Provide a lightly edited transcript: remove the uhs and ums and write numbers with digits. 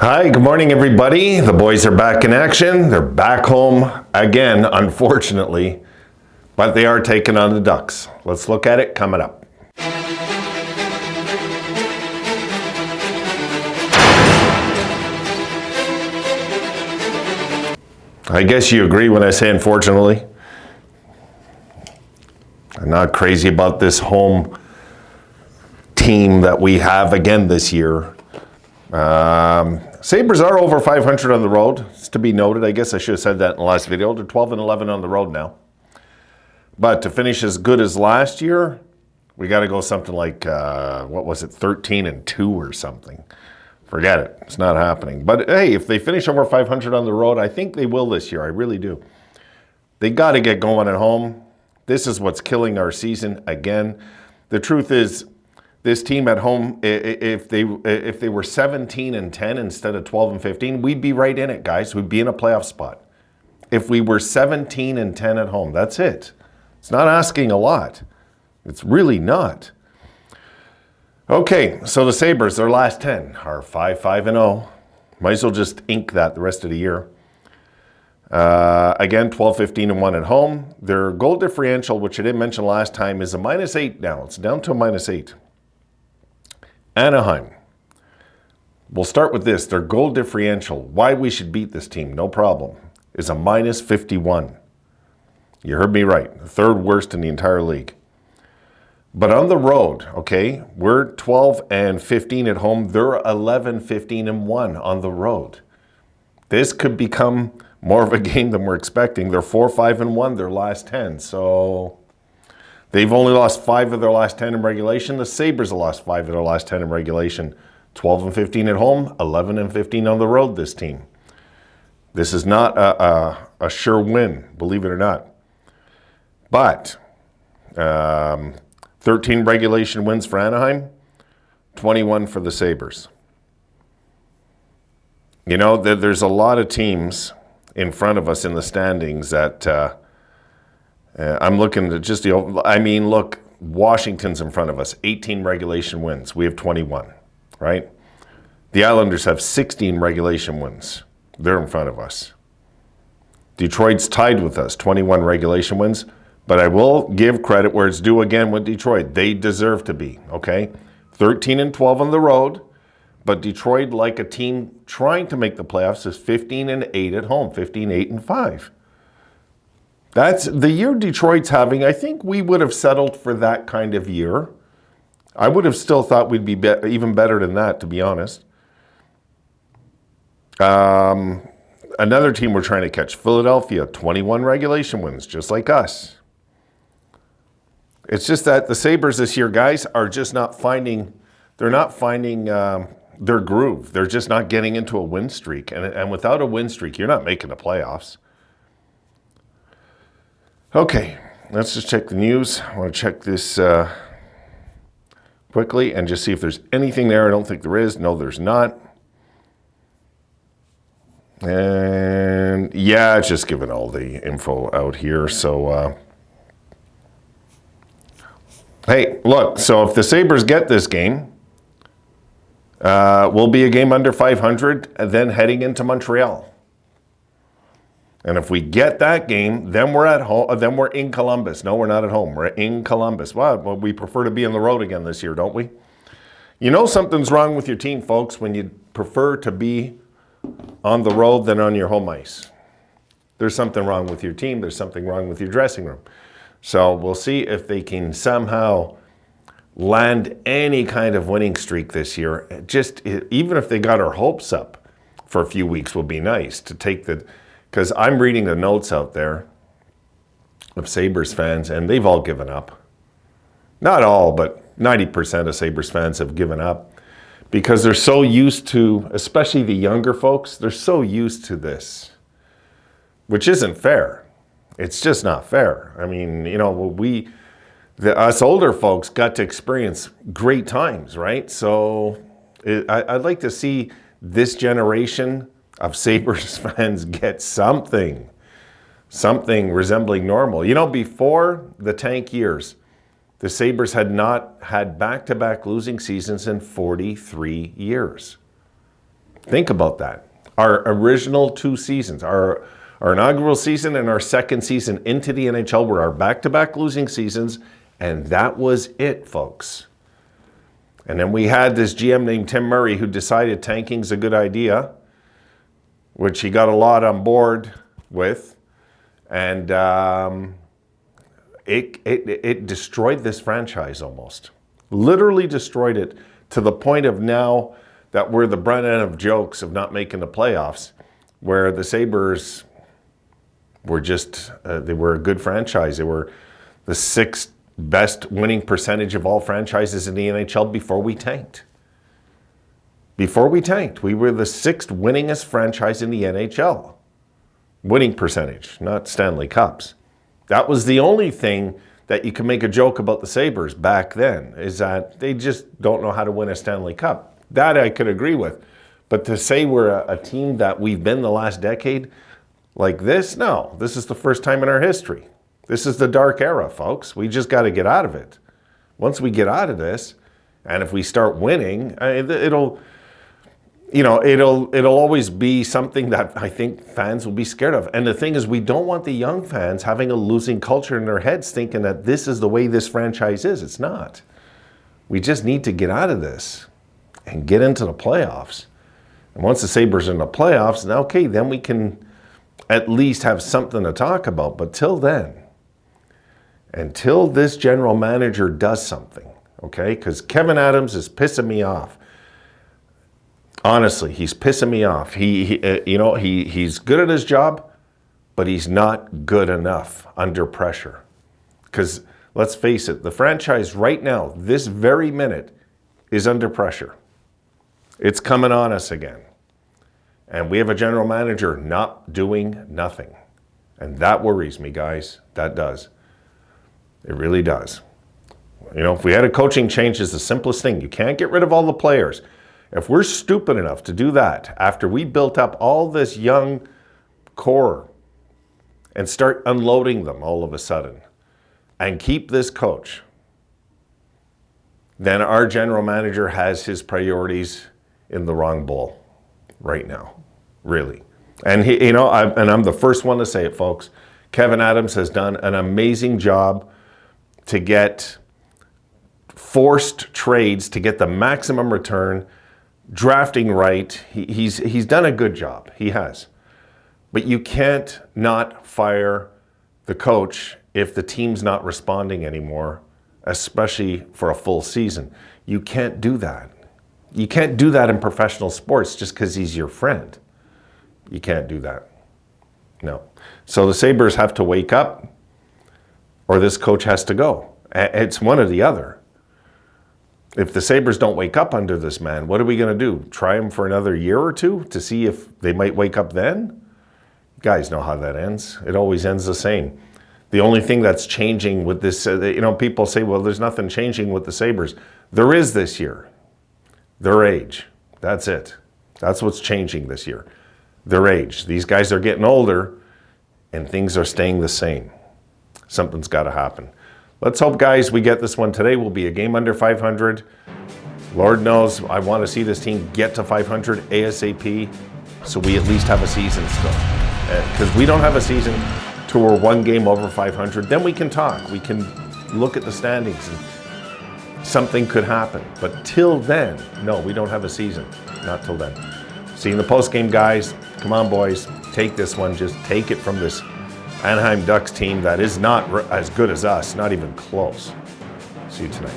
Hi, good morning, everybody. The boys are back in action. They're back home again, unfortunately, but they are taking on the Ducks. Let's look at it coming up. I guess you agree when I say unfortunately. I'm not crazy about this home team that we have again this year. Sabres are over 500 on the road. It's to be noted. I guess I should have said that in the last video. They're 12-11 on the road now. But to finish as good as last year, we got to go something like, 13-2 or something. Forget it. It's not happening. But hey, if they finish over 500 on the road, I think they will this year. I really do. They got to get going at home. This is what's killing our season again. The truth is, this team at home, if they were 17-10 instead of 12-15, we'd be right in it, guys. We'd be in a playoff spot. If we were 17-10 at home, that's it. It's not asking a lot. It's really not. Okay, so the Sabres, their last 10 are 5-5-0. Might as well just ink that the rest of the year. Again, 12-15-1 at home. Their goal differential, which I didn't mention last time, is a -8 now. It's down to a -8. Anaheim. We'll start with this. Their goal differential, why we should beat this team, no problem, is a -51. You heard me right. The third worst in the entire league. But on the road, okay, we're 12-15 at home. They're 11-15-1 on the road. This could become more of a game than we're expecting. They're 4-5-1 their last 10. So they've only lost 5 of their last 10 in regulation. The Sabres have lost 5 of their last 10 in regulation. 12-15 at home, 11-15 on the road, this team. This is not a sure win, believe it or not. But 13 regulation wins for Anaheim, 21 for the Sabres. You know, there's a lot of teams in front of us in the standings that I'm looking at just look, Washington's in front of us, 18 regulation wins. We have 21, right? The Islanders have 16 regulation wins. They're in front of us. Detroit's tied with us, 21 regulation wins. But I will give credit where it's due again with Detroit. They deserve to be, okay? 13-12 on the road. But Detroit, like a team trying to make the playoffs, is 15-8 at home, 15-8-5. That's the year Detroit's having. I think we would have settled for that kind of year. I would have still thought we'd be even better than that, to be honest. Another team we're trying to catch, Philadelphia, 21 regulation wins, just like us. It's just that the Sabres this year, guys, are just not finding, they're not finding their groove. They're just not getting into a win streak. And without a win streak, you're not making the playoffs. Okay, let's just check the news. I want to check this quickly and just see if there's anything there. I don't think there is. No, there's not. And yeah, it's just giving all the info out here. So, hey, look, so if the Sabres get this game, we'll be a game under 500 and then heading into Montreal. And if we get that game, then we're at home. Then we're in Columbus. No, we're not at home. We're in Columbus. Well, we prefer to be on the road again this year, don't we? You know something's wrong with your team, folks, when you prefer to be on the road than on your home ice. There's something wrong with your team. There's something wrong with your dressing room. So we'll see if they can somehow land any kind of winning streak this year. Just even if they got our hopes up for a few weeks, will be nice to take the. Because I'm reading the notes out there of Sabres fans, and they've all given up. Not all, but 90% of Sabres fans have given up because they're so used to, especially the younger folks, they're so used to this, which isn't fair. It's just not fair. I mean, you know, us older folks got to experience great times, right? So I'd like to see this generation of Sabres fans get something resembling normal. You know, before the tank years, the Sabres had not had back-to-back losing seasons in 43 years. Think about that. Our original 2 seasons, our inaugural season and our second season into the NHL were our back-to-back losing seasons, and that was it, folks. And then we had this GM named Tim Murray who decided tanking's a good idea, which he got a lot on board with, and it destroyed this franchise almost. Literally destroyed it to the point of now that we're the brunt end of jokes of not making the playoffs, where the Sabres were just, they were a good franchise. They were the 6th best winning percentage of all franchises in the NHL before we tanked. Before we tanked, we were the 6th winningest franchise in the NHL. Winning percentage, not Stanley Cups. That was the only thing that you can make a joke about the Sabres back then, is that they just don't know how to win a Stanley Cup. That I could agree with. But to say we're a team that we've been the last decade like this, no. This is the first time in our history. This is the dark era, folks. We just got to get out of it. Once we get out of this, and if we start winning, it'll always be something that I think fans will be scared of. And the thing is, we don't want the young fans having a losing culture in their heads thinking that this is the way this franchise is. It's not. We just need to get out of this and get into the playoffs. And once the Sabres are in the playoffs, now, okay, then we can at least have something to talk about. But till then, until this general manager does something, okay, because Kevin Adams is pissing me off. Honestly, he's pissing me off. He's good at his job, but he's not good enough under pressure. Because let's face it, the franchise right now, this very minute, is under pressure. It's coming on us again. And we have a general manager not doing nothing. And that worries me, guys. That does. It really does. If we had a coaching change, it's the simplest thing. You can't get rid of all the players. If we're stupid enough to do that after we built up all this young core and start unloading them all of a sudden and keep this coach, then our general manager has his priorities in the wrong bowl right now, really. And I'm the first one to say it, folks. Kevin Adams has done an amazing job to get forced trades to get the maximum return. Drafting right, he's done a good job. He has. But you can't not fire the coach if the team's not responding anymore, especially for a full season. You can't do that. You can't do that in professional sports just because he's your friend. You can't do that. No. So the Sabres have to wake up, or this coach has to go. It's one or the other. If the Sabres don't wake up under this man, what are we going to do? Try him for another year or two to see if they might wake up then? You guys know how that ends. It always ends the same. The only thing that's changing with this, people say, well, there's nothing changing with the Sabres. There is this year. Their age. That's it. That's what's changing this year. Their age. These guys are getting older and things are staying the same. Something's got to happen. Let's hope, guys, we get this one today. We'll be a game under 500. Lord knows I want to see this team get to 500 ASAP so we at least have a season still. Because we don't have a season till we're 1 game over 500. Then we can talk. We can look at the standings and something could happen. But till then, no, we don't have a season. Not till then. See you in the postgame, guys. Come on, boys. Take this one. Just take it from this Anaheim Ducks team that is not as good as us, not even close. See you tonight.